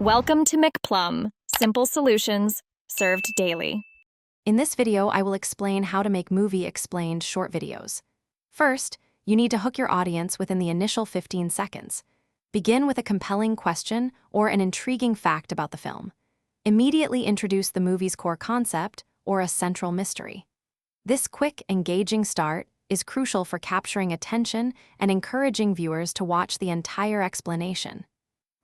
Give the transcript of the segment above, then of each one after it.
Welcome to McPlum, simple solutions served daily. In this video, I will explain how to make movie explained short videos. First, you need to hook your audience within the initial 15 seconds. Begin with a compelling question or an intriguing fact about the film. Immediately introduce the movie's core concept or a central mystery. This quick, engaging start is crucial for capturing attention and encouraging viewers to watch the entire explanation.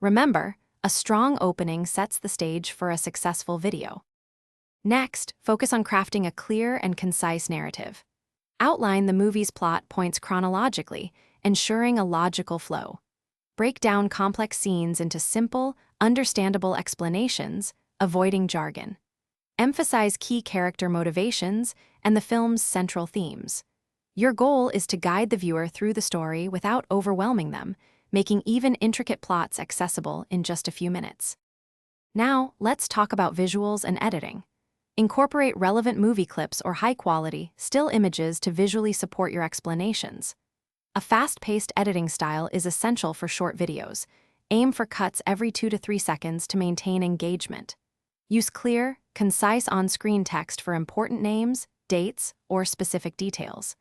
Remember, a strong opening sets the stage for a successful video. Next, focus on crafting a clear and concise narrative. Outline the movie's plot points chronologically, ensuring a logical flow. Break down complex scenes into simple, understandable explanations, avoiding jargon. Emphasize key character motivations and the film's central themes. Your goal is to guide the viewer through the story without overwhelming them, making even intricate plots accessible in just a few minutes. Now, let's talk about visuals and editing. Incorporate relevant movie clips or high-quality, still images to visually support your explanations. A fast-paced editing style is essential for short videos. Aim for cuts every 2 to 3 seconds to maintain engagement. Use clear, concise on-screen text for important names, dates, or specific details.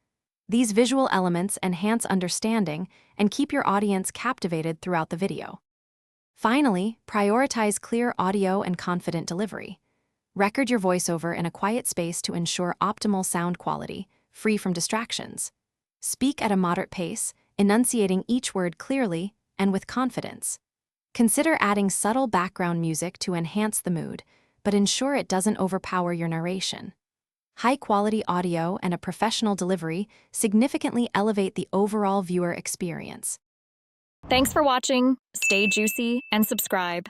These visual elements enhance understanding and keep your audience captivated throughout the video. Finally, prioritize clear audio and confident delivery. Record your voiceover in a quiet space to ensure optimal sound quality, free from distractions. Speak at a moderate pace, enunciating each word clearly and with confidence. Consider adding subtle background music to enhance the mood, but ensure it doesn't overpower your narration. High-quality audio and a professional delivery significantly elevate the overall viewer experience. Thanks for watching. Stay juicy and subscribe.